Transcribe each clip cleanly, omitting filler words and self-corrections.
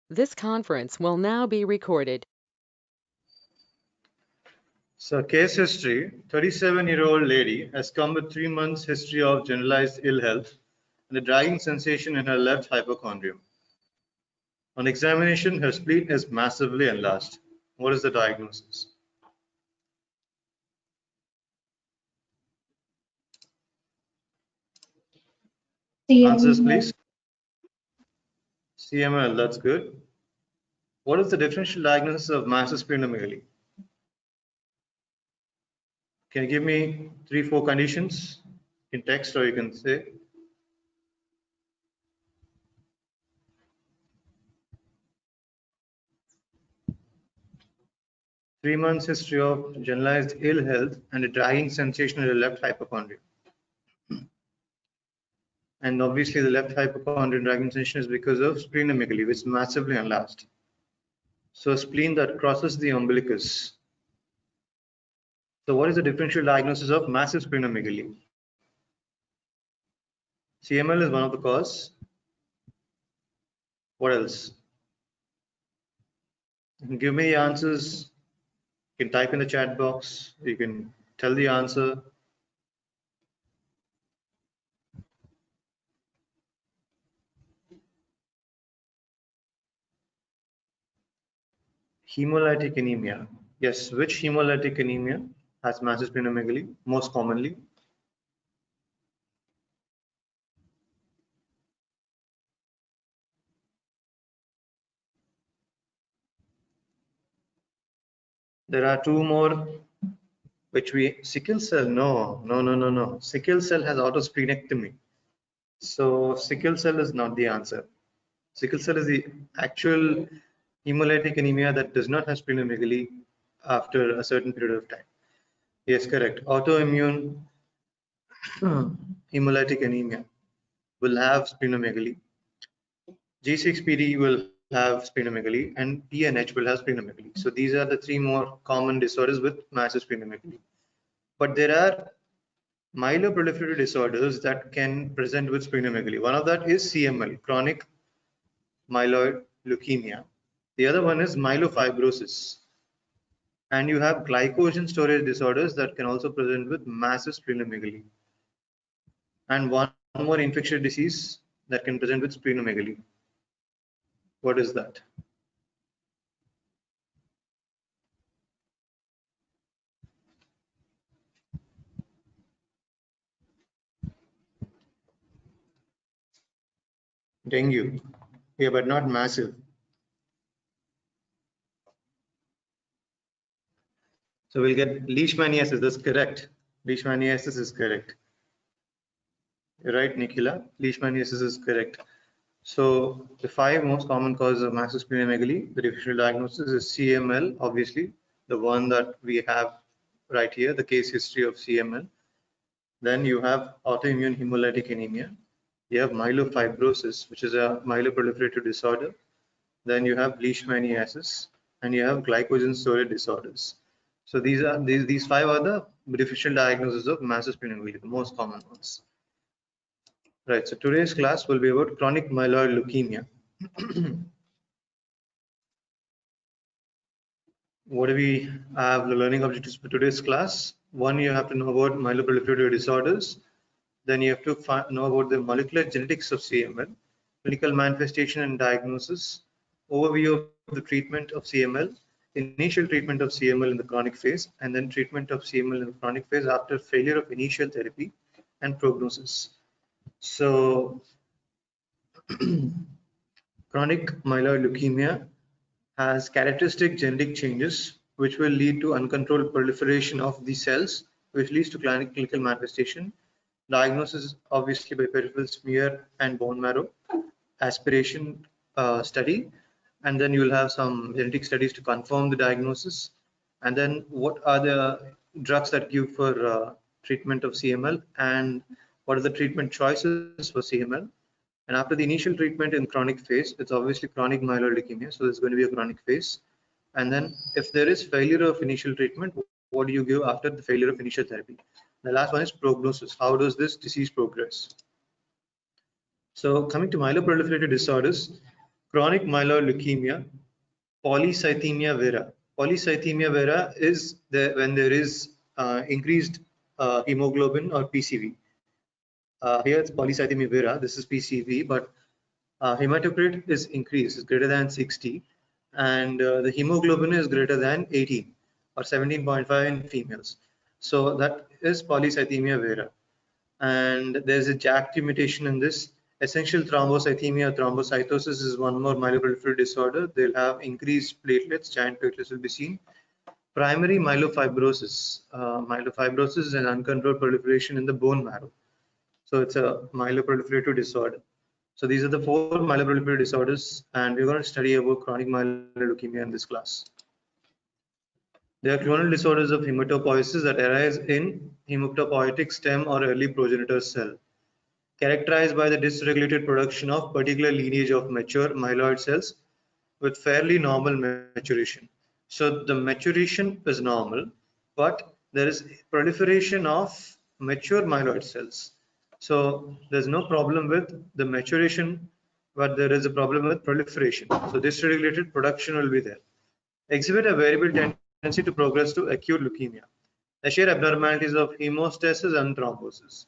This conference will now be recorded. So, case history: 37-year-old lady has come with 3 months history of generalized ill health and a dragging sensation in her left hypochondrium. On examination, her spleen is massively enlarged. What is the diagnosis? Answers, please. CML, that's good. What is the differential diagnosis of massive splenomegaly? Can you give me 3-4 conditions in text, or you can say? Three months history of generalized ill health and a dragging sensation in the left hypochondrium. And obviously the left hypochondrial dragging sensation is because of splenomegaly, which is massively enlarged. So a spleen that crosses the umbilicus. So what is the differential diagnosis of massive splenomegaly? CML is one of the cause. What else? You can give me the answers. You can type in the chat box. You can tell the answer. Hemolytic anemia. Yes, which hemolytic anemia has massive splenomegaly most commonly? There are two more, which sickle cell. No. Sickle cell has autosplenectomy. So sickle cell is not the answer. Sickle cell is the actual hemolytic anemia that does not have splenomegaly after a certain period of time. Yes, correct. Autoimmune hemolytic anemia will have splenomegaly. G6PD will have splenomegaly, and PNH will have splenomegaly. So these are the three more common disorders with massive splenomegaly. But there are myeloproliferative disorders that can present with splenomegaly. One of that is CML, chronic myeloid leukemia. The other one is myelofibrosis. And you have glycogen storage disorders that can also present with massive splenomegaly. And one more infectious disease that can present with splenomegaly. What is that? Dengue. Yeah, but not massive. So we'll get leishmaniasis. That's correct. Leishmaniasis is correct. You're right, Nikhila. Leishmaniasis is correct. So the 5 most common causes of massive splenomegaly, the differential diagnosis is CML, obviously, the one that we have right here, the case history of CML. Then you have autoimmune hemolytic anemia. You have myelofibrosis, which is a myeloproliferative disorder. Then you have leishmaniasis, and you have glycogen storage disorders. So these 5 are the differential diagnoses of massive splenomegaly, the most common ones. Right. So today's class will be about chronic myeloid leukemia. What do we have the learning objectives for today's class? One, you have to know about myeloproliferative disorders. Then you have to know about the molecular genetics of CML, clinical manifestation and diagnosis, overview of the treatment of CML, initial treatment of CML in the chronic phase, and then treatment of CML in the chronic phase after failure of initial therapy, and prognosis. So chronic myeloid leukemia has characteristic genetic changes which will lead to uncontrolled proliferation of the cells, which leads to clinical manifestation. Diagnosis obviously by peripheral smear and bone marrow aspiration study, and then you will have some genetic studies to confirm the diagnosis. And then what are the drugs that give for treatment of CML, and what are the treatment choices for CML. And after the initial treatment in chronic phase, it's obviously chronic myeloid leukemia, so there's going to be a chronic phase. And then if there is failure of initial treatment, what do you give after the failure of initial therapy? The last one is prognosis. How does this disease progress? So coming to myeloproliferative disorders, Chronic myeloid leukemia, polycythemia vera. Polycythemia vera is when there is increased hemoglobin or PCV. Here it's polycythemia vera, this is PCV, but hematocrit is increased, is greater than 60, and the hemoglobin is greater than 18 or 17.5 in females. So that is polycythemia vera. And there's a JAK2 mutation in this. Essential thrombocythemia or thrombocytosis is one more myeloproliferative disorder. They'll have increased platelets, giant platelets will be seen. Primary myelofibrosis. Myelofibrosis is an uncontrolled proliferation in the bone marrow. So it's a myeloproliferative disorder. So these are the 4 myeloproliferative disorders, and we're going to study about chronic myeloid leukemia in this class. They are clonal disorders of hematopoiesis that arise in hematopoietic stem or early progenitor cell, characterized by the dysregulated production of particular lineage of mature myeloid cells with fairly normal maturation. So the maturation is normal, but there is proliferation of mature myeloid cells. So there's no problem with the maturation, but there is a problem with proliferation. So dysregulated production will be there. Exhibit a variable tendency to progress to acute leukemia. They share abnormalities of hemostasis and thrombosis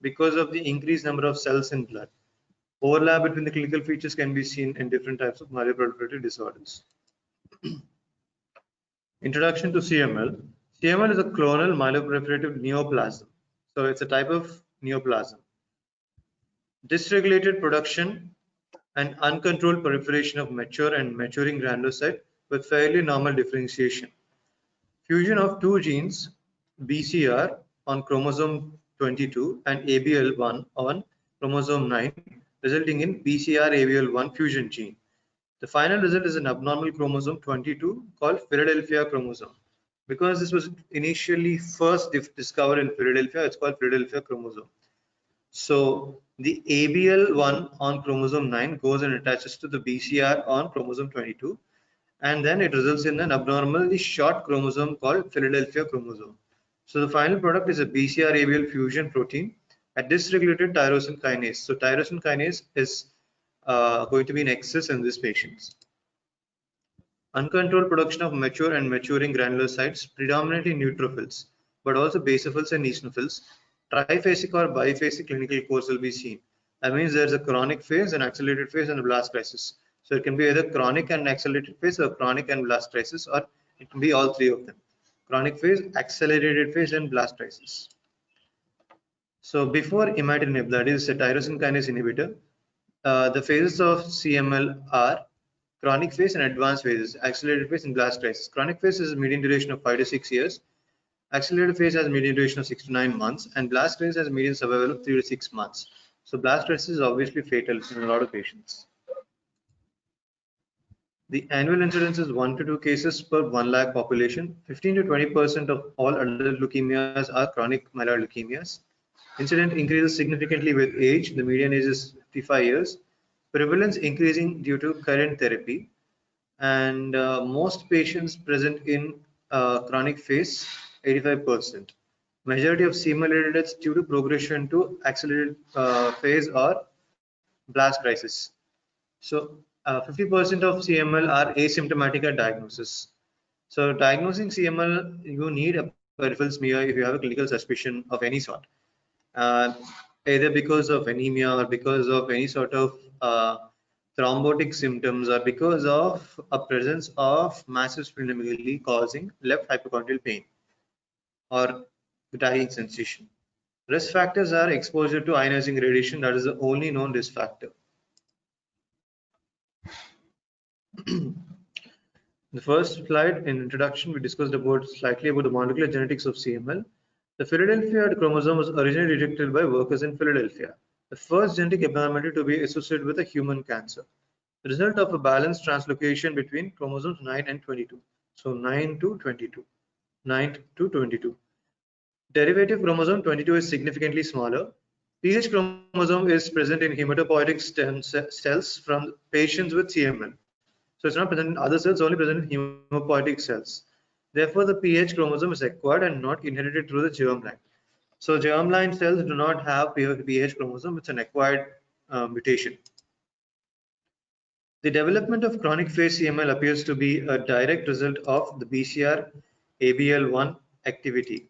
because of the increased number of cells in blood. Overlap between the clinical features can be seen in different types of myeloproliferative disorders. Introduction to CML. CML is a clonal myeloproliferative neoplasm. So it's a type of neoplasm. Dysregulated production and uncontrolled proliferation of mature and maturing granulocyte with fairly normal differentiation. Fusion of two genes, BCR on chromosome 22 and ABL1 on chromosome 9, resulting in BCR-ABL1 fusion gene. The final result is an abnormal chromosome 22 called Philadelphia chromosome. Because this was initially first discovered in Philadelphia, it's called Philadelphia chromosome. So the ABL1 on chromosome 9 goes and attaches to the BCR on chromosome 22, and then it results in an abnormally short chromosome called Philadelphia chromosome. So the final product is a BCR-ABL fusion protein, a dysregulated tyrosine kinase. So tyrosine kinase is going to be in excess in these patients. Uncontrolled production of mature and maturing granulocytes, predominantly neutrophils, but also basophils and eosinophils. Triphasic or biphasic clinical course will be seen. That means there's a chronic phase, an accelerated phase, and a blast crisis. So it can be either chronic and accelerated phase or chronic and blast crisis, or it can be all three of them. Chronic phase, accelerated phase, and blast crisis. So before imatinib, that is a tyrosine kinase inhibitor, the phases of CML are chronic phase and advanced phases, accelerated phase and blast crisis. Chronic phase is a median duration of 5 to 6 years. Accelerated phase has a median duration of 6 to 9 months, and blast crisis has a median survival of 3 to 6 months. So blast crisis is obviously fatal in a lot of patients. The annual incidence is 1 to 2 cases per 1 lakh population. 15 to 20% of all adult leukemias are chronic myeloid leukemias. Incidence increases significantly with age. The median age is 55 years. Prevalence increasing due to current therapy, and most patients present in chronic phase, 85%. Majority of CML deaths due to progression to accelerated phase or blast crisis. So 50% of CML are asymptomatic at diagnosis. So diagnosing CML, you need a peripheral smear if you have a clinical suspicion of any sort, either because of anemia or because of any sort of thrombotic symptoms, or because of a presence of massive splenomegaly causing left hypochondrial pain or dying sensation. Risk factors are exposure to ionizing radiation. That is the only known risk factor. The first slide in introduction, we discussed slightly about the molecular genetics of CML. The Philadelphia chromosome was originally detected by workers in Philadelphia, the first genetic abnormality to be associated with a human cancer. The result of a balanced translocation between chromosomes 9 and 22. So 9 to 22. 9 to 22. Derivative chromosome 22 is significantly smaller. PH chromosome is present in hematopoietic stem cells from patients with CML. So it's not present in other cells, only present in hematopoietic cells. Therefore, the PH chromosome is acquired and not inherited through the germline. So germline cells do not have PH chromosome. It's an acquired mutation. The development of chronic phase CML appears to be a direct result of the BCR ABL1 activity.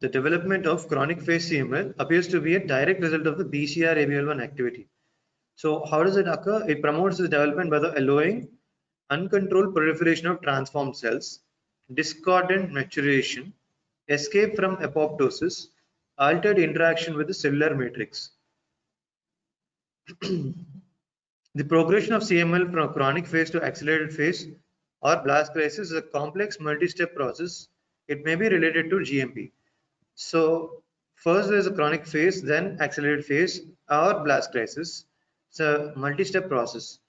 The development of chronic phase CML appears to be a direct result of the BCR ABL1 activity. So how does it occur? It promotes the development by the allowing uncontrolled proliferation of transformed cells, discordant maturation, escape from apoptosis, altered interaction with the cellular matrix. The progression of CML from chronic phase to accelerated phase or blast crisis is a complex multi-step process. It may be related to GMP. So first there is a chronic phase, then accelerated phase or blast crisis. It's a multi-step process.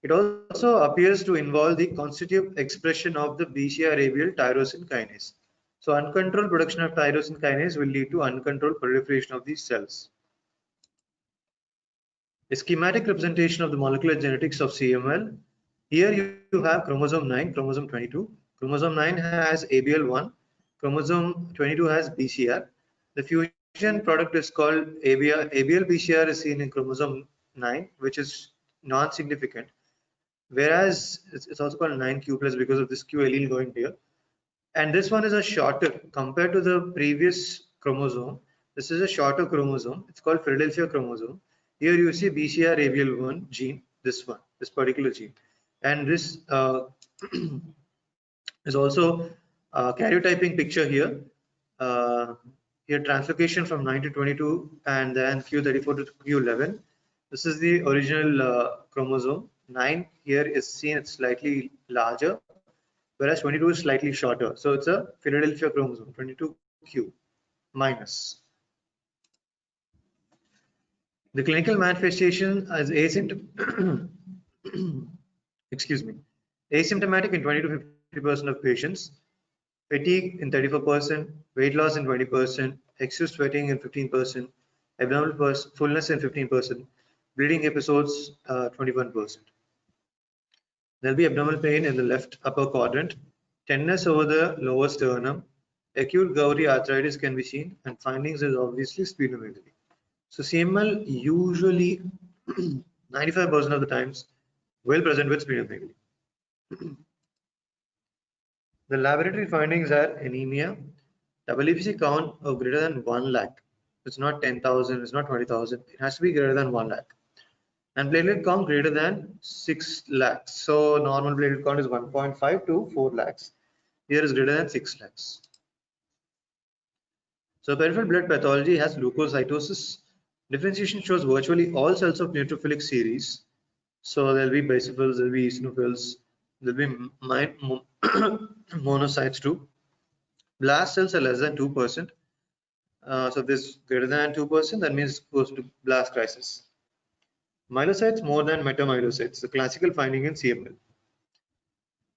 It also appears to involve the constitutive expression of the BCR-ABL tyrosine kinase. So uncontrolled production of tyrosine kinase will lead to uncontrolled proliferation of these cells. A schematic representation of the molecular genetics of CML. Here you have chromosome 9, chromosome 22. Chromosome 9 has ABL1, chromosome 22 has BCR. The fusion product is called ABL. ABL BCR is seen in chromosome 9, which is non-significant, whereas it's also called 9q plus because of this q allele going here. And this one is a shorter compared to the previous chromosome. This is a shorter chromosome. It's called Philadelphia chromosome. Here you see BCR ABL1 gene, this one, this particular gene. And this is also karyotyping picture here. Here translocation from 9 to 22 and then Q34 to Q11. This is the original chromosome. 9 here is seen, it's slightly larger, whereas 22 is slightly shorter. So it's a Philadelphia chromosome, 22q minus. The clinical manifestation is excuse me, asymptomatic in 20 to 50% of patients, fatigue in 34%, weight loss in 20%, excessive sweating in 15%, abdominal fullness in 15%, bleeding episodes 21%. There'll be abdominal pain in the left upper quadrant, tenderness over the lower sternum, acute gouty arthritis can be seen, and findings is obviously splenomegaly. So CML usually 95% of the times will present with splenomegaly. The laboratory findings are anemia, WBC count of greater than 1 lakh. It's not 10,000, it's not 20,000. It has to be greater than 1 lakh. And platelet count greater than 6 lakhs. So normal platelet count is 1.5 to 4 lakhs. Here is greater than 6 lakhs. So peripheral blood pathology has leukocytosis. Differentiation shows virtually all cells of neutrophilic series. So there will be basophils, there will be eosinophils, there will be monocytes too. Blast cells are less than 2%. So if this greater than 2%, that means it goes to blast crisis. Myelocytes more than metamyelocytes, the classical finding in CML,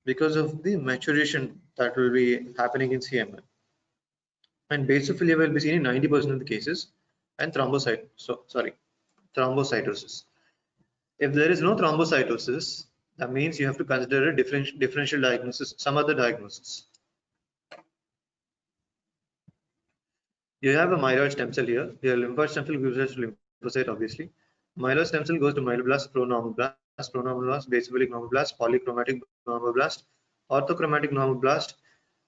because of the maturation that will be happening in CML. And basophilia will be seen in 90% of the cases, and thrombocytosis. If there is no thrombocytosis, that means you have to consider a differential diagnosis, some other diagnosis. You have a myeloid stem cell here. Your lymphoid stem cell gives rise to lymphocyte, obviously. Myeloid stem cell goes to myeloblast, pronormoblast, basophilic normoblast, polychromatic normoblast, orthochromatic normoblast,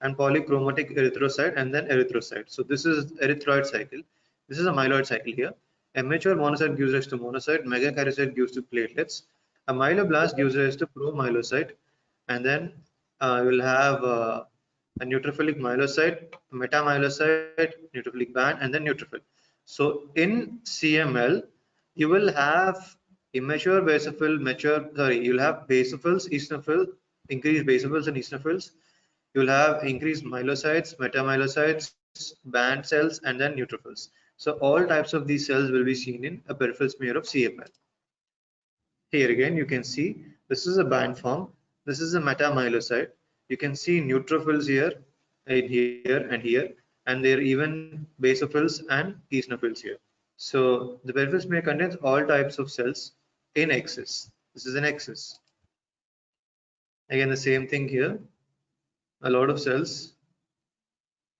and polychromatic erythrocyte, and then erythrocyte. So this is erythroid cycle. This is a myeloid cycle here. A mature monocyte gives rise to monocyte, megakaryocyte gives to platelets. A myeloblast gives rise to promyelocyte, and then you will have a neutrophilic myelocyte, metamyelocyte, neutrophilic band, and then neutrophil. So in CML, you will have immature basophil, you'll have basophils, eosinophil, increased basophils and eosinophils. You'll have increased myelocytes, metamyelocytes, band cells, and then neutrophils. So all types of these cells will be seen in a peripheral smear of CML. Here again, you can see this is a band form. This is a metamyelocyte. You can see neutrophils here, and here, and there are even basophils and eosinophils here. So the peripheral smear contains all types of cells in excess. This is an excess. Again, the same thing here. A lot of cells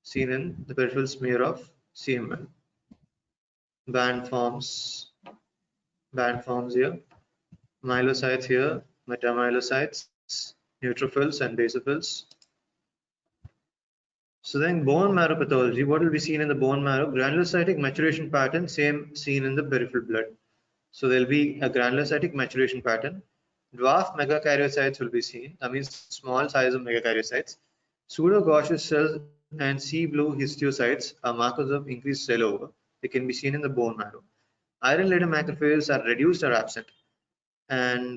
seen in the peripheral smear of CML. Band forms, band forms here, myelocytes here, metamyelocytes, neutrophils and basophils. So then bone marrow pathology, what will be seen in the bone marrow? Granulocytic maturation pattern, same seen in the peripheral blood. So there'll be a granulocytic maturation pattern. Dwarf megakaryocytes will be seen, that means small size of megakaryocytes. Pseudogaussian cells and sea blue histiocytes are markers of increased cell over. They can be seen in the bone marrow. Iron-laden macrophages are reduced or absent. And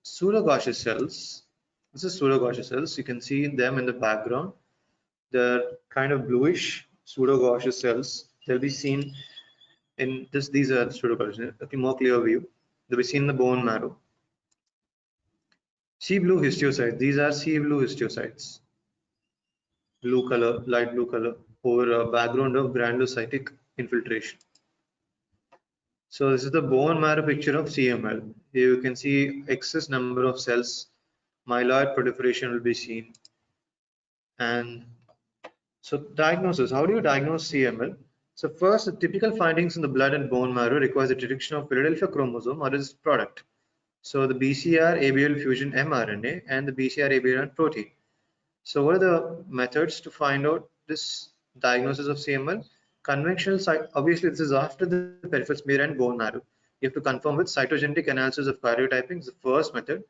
pseudogaussian cells, this is pseudogaussian cells, you can see them in the background. They're kind of bluish pseudogaussian cells. They'll be seen in this, these are pseudogaussian, okay, more clear view. They'll be seen in the bone marrow. Sea blue histiocytes, these are sea blue histiocytes. Blue color, light blue color, over a background of granulocytic infiltration. So this is the bone marrow picture of CML. Here you can see excess number of cells, myeloid proliferation will be seen. And so diagnosis, how do you diagnose CML? So first, the typical findings in the blood and bone marrow requires the detection of Philadelphia chromosome or its product. So the BCR-ABL fusion mRNA and the BCR-ABL protein. So what are the methods to find out this diagnosis of CML? Conventional site, obviously this is after the peripheral smear and bone marrow. You have to confirm with cytogenetic analysis of karyotyping is the first method.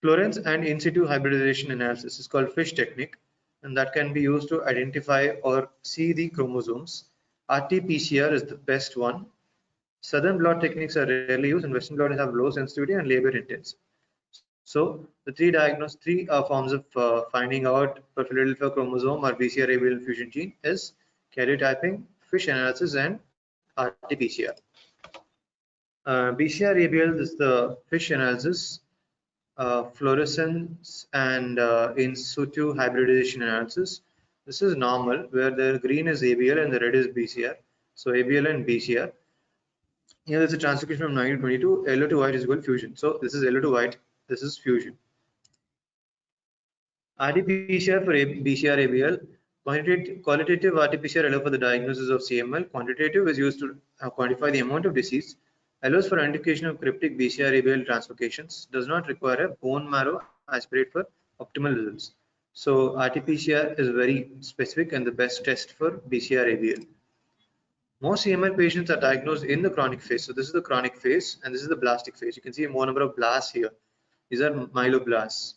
Fluorescence and in situ hybridization analysis is called FISH technique, and that can be used to identify or see the chromosomes. RT-PCR is the best one. Southern blot techniques are rarely used, and Western blot have low sensitivity and labor intensive. So the three forms of finding out for Philadelphia chromosome or BCR-ABL fusion gene is karyotyping, FISH analysis, and RT-PCR. BCR-ABL is the FISH analysis, fluorescence and in situ hybridization analysis. This is normal, where the green is ABL and the red is BCR. So ABL and BCR. Here there's a translocation from 1922. Yellow to white is equal fusion. So this is yellow to white. This is fusion. RT-PCR for BCR-ABL. Qualitative RT-PCR allows for the diagnosis of CML. Quantitative is used to quantify the amount of disease. Allows for identification of cryptic BCR-ABL translocations. Does not require a bone marrow aspirate for optimal results. So RT-PCR is very specific and the best test for BCR-ABL. Most CML patients are diagnosed in the chronic phase. So this is the chronic phase and this is the blastic phase. You can see more number of blasts here. These are myeloblasts.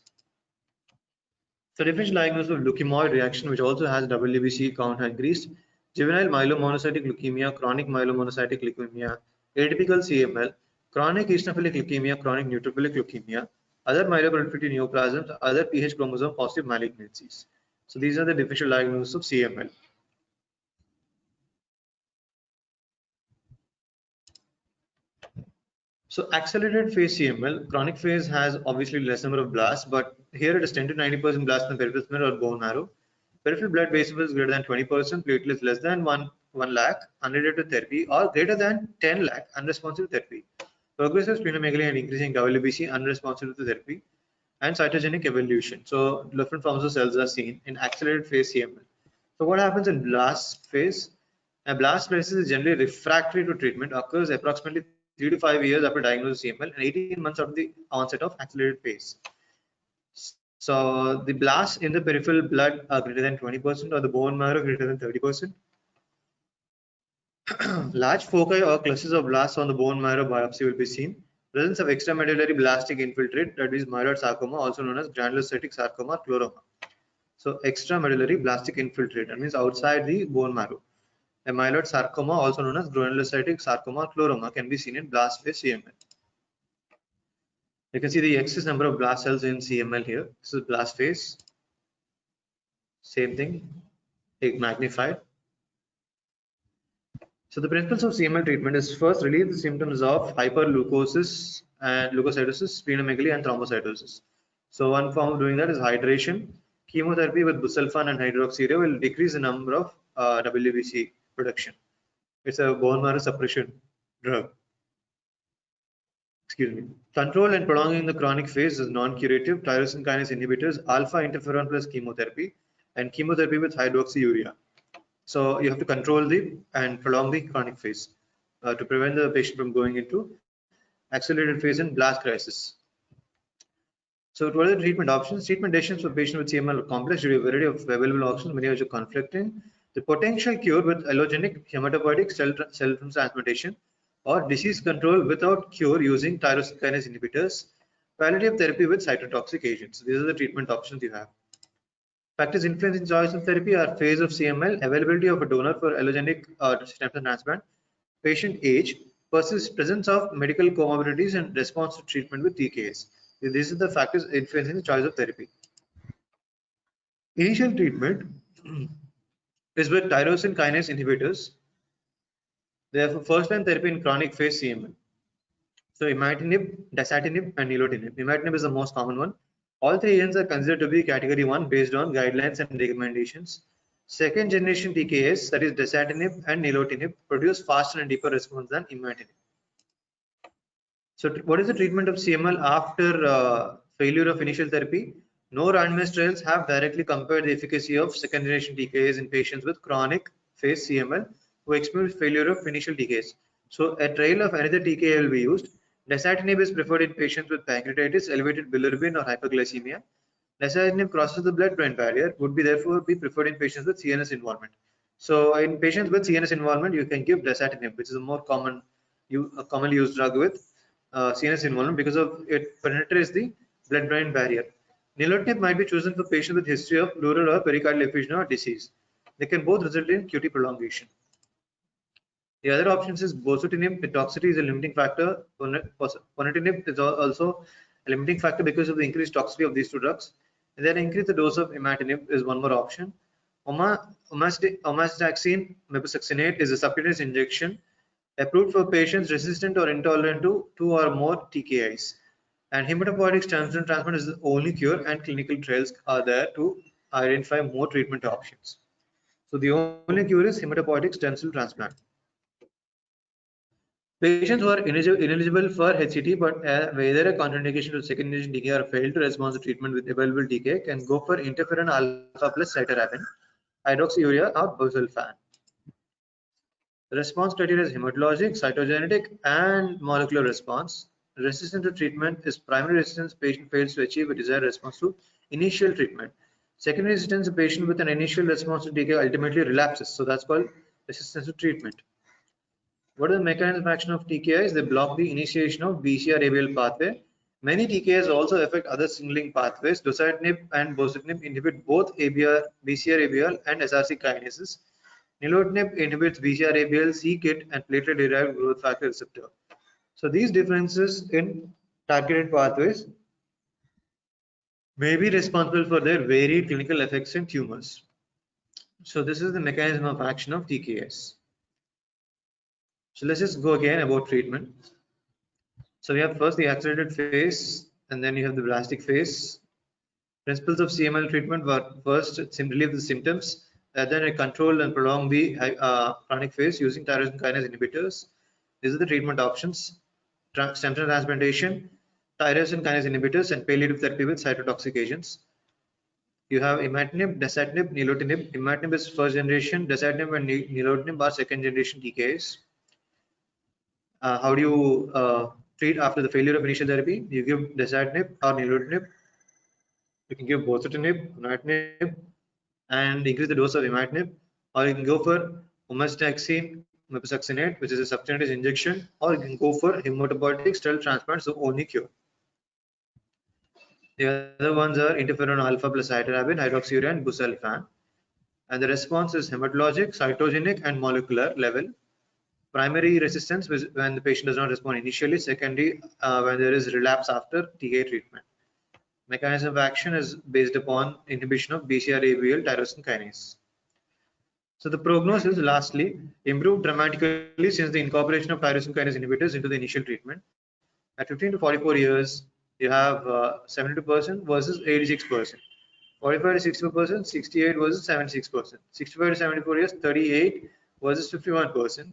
So differential diagnosis of leukemoid reaction, which also has WBC count increased, juvenile myelomonocytic leukemia, chronic myelomonocytic leukemia, atypical CML, chronic eosinophilic leukemia, chronic neutrophilic leukemia, other myeloproliferative neoplasms, other PH chromosome positive malignancies. So these are the differential diagnosis of CML. So accelerated phase CML, chronic phase has obviously less number of blasts, but here it is 10 to 90% blasts in the peripheral smear or bone marrow. Peripheral blood basophils greater than 20%, platelets less than 1 lakh, unrelated to therapy, or greater than 10 lakh, unresponsive to therapy. Progressive splenomegaly and increasing WBC, unresponsive to therapy, and cytogenic evolution. So different forms of cells are seen in accelerated phase CML. So what happens in blast phase? A blast phase is generally refractory to treatment, occurs approximately 3 to 5 years after diagnosis of CML and 18 months after the onset of accelerated phase. So the blasts in the peripheral blood are greater than 20% or the bone marrow greater than 30%. Large foci or clusters of blasts on the bone marrow biopsy will be seen. Presence of extramedullary blastic infiltrate, that is myeloid sarcoma, also known as granulocytic sarcoma, chloroma. So extramedullary blastic infiltrate, that means outside the bone marrow. A myeloid sarcoma, also known as granulocytic sarcoma, chloroma, can be seen in blast phase CML. You can see the excess number of blast cells in CML here. This is blast phase. Same thing, magnified. So the principles of CML treatment is first relieve the symptoms of hyperleucosis and leukocytosis, splenomegaly, and thrombocytosis. So one form of doing that is hydration. Chemotherapy with busulfan and hydroxyurea will decrease the number of WBC production. It's a bone marrow suppression drug. Excuse me. Control and prolonging the chronic phase is non-curative. Tyrosine kinase inhibitors, alpha interferon plus chemotherapy, and chemotherapy with hydroxyurea. So you have to control and prolong the chronic phase to prevent the patient from going into accelerated phase, and blast crisis. So what are the treatment options? Treatment decisions for patients with CML are complex due to a variety of available options, many of which are conflicting. The potential cure with allogenic hematopoietic cell transplantation, or disease control without cure using tyrosine kinase inhibitors, palliative therapy with cytotoxic agents. These are the treatment options you have. Factors influencing choice of therapy are phase of CML, availability of a donor for allogenic stem cell transplant, patient age, presence of medical comorbidities, and response to treatment with TKAs. These are the factors influencing the choice of therapy. Initial treatment is with tyrosine kinase inhibitors. They have first-line therapy in chronic phase CML. So imatinib, dasatinib, and nilotinib. Imatinib is the most common one. All three agents are considered to be category 1 based on guidelines and recommendations. Second generation TKAs, that is dasatinib and nilotinib, produce faster and deeper response than imatinib. So what is the treatment of CML after failure of initial therapy? No randomized trials have directly compared the efficacy of second generation TKAs in patients with chronic phase CML who experienced failure of initial TKAs. So a trial of another TKA will be used. Dasatinib is preferred in patients with pancreatitis, elevated bilirubin, or hyperglycemia. Dasatinib crosses the blood-brain barrier, would be therefore be preferred in patients with CNS involvement. So in patients with CNS involvement, you can give dasatinib, which is a more commonly used drug with CNS involvement because of it penetrates the blood-brain barrier. Nilotinib might be chosen for patients with history of pleural or pericardial effusion or disease. They can both result in QT prolongation. The other options is bosutinib. The toxicity is a limiting factor. Ponatinib is also a limiting factor because of the increased toxicity of these two drugs. And then increase the dose of imatinib is one more option. Omadaxine mepisuxinate is a subcutaneous injection approved for patients resistant or intolerant to 2 or more TKIs. And hematopoietic stem cell transplant is the only cure, and clinical trials are there to identify more treatment options. So the only cure is hematopoietic stem cell transplant. Patients who are ineligible for HCT but either a contraindication to second generation TKI or failed to respond to treatment with available TKI can go for interferon alpha plus cytarabine, hydroxyurea, or busulfan. The response criteria is hematologic, cytogenetic, and molecular response. Resistance to treatment is primary resistance. Patient fails to achieve a desired response to initial treatment. Secondary resistance, a patient with an initial response to TKI ultimately relapses. So that's called resistance to treatment. What is the mechanism of action of TKIs? They block the initiation of BCR-ABL pathway. Many TKIs also affect other signaling pathways. Dasatinib and bosutinib inhibit both BCR-ABL and SRC kinases. Nilotinib inhibits BCR-ABL, c-KIT, and platelet-derived growth factor receptor. So these differences in targeted pathways may be responsible for their varied clinical effects in tumors. So this is the mechanism of action of TKIs. So let's just go again about treatment. So we have first the accelerated phase, and then you have the blastic phase. Principles of CML treatment were first relieve the symptoms, then control and prolong the chronic phase using tyrosine kinase inhibitors. These are the treatment options: stem cell transplantation, tyrosine kinase inhibitors, and palliative therapy with cytotoxic agents. You have imatinib, dasatinib, nilotinib. Imatinib is first generation, dasatinib and nilotinib are second generation TKIs. How do you treat after the failure of initial therapy? You give dasatinib or nilotinib. You can give bosutinib, imatinib, and increase the dose of imatinib, or you can go for omadaxine mepisuxinate, which is a subcutaneous injection, or you can go for hematopoietic stem transplant, so only cure. The other ones are interferon alpha plus cytarabine, hydroxyurea, and busulfan. And the response is hematologic, cytogenic, and molecular level. Primary resistance when the patient does not respond initially. Secondary, when there is relapse after TKI treatment. Mechanism of action is based upon inhibition of BCR-ABL tyrosine kinase. So the prognosis, lastly, improved dramatically since the incorporation of tyrosine kinase inhibitors into the initial treatment. At 15 to 44 years, you have 72% versus 86%. 45 to 64%, 68 versus 76%. 65 to 74 years, 38 versus 51%.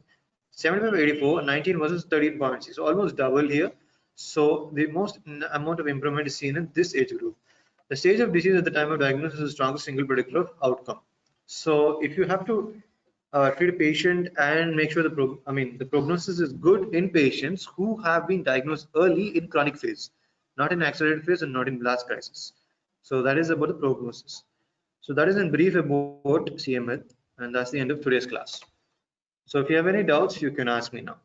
75 to 84, 19 versus 13.6. So almost double here. So the most amount of improvement is seen in this age group. The stage of disease at the time of diagnosis is the strongest single predictor of outcome. So if you have to treat a patient and make sure the prognosis is good in patients who have been diagnosed early in chronic phase, not in accelerated phase and not in blast crisis. So that is about the prognosis. So that is in brief about CML, and that's the end of today's class. So if you have any doubts, you can ask me now.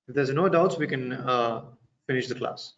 If there's no doubts, we can finish the class.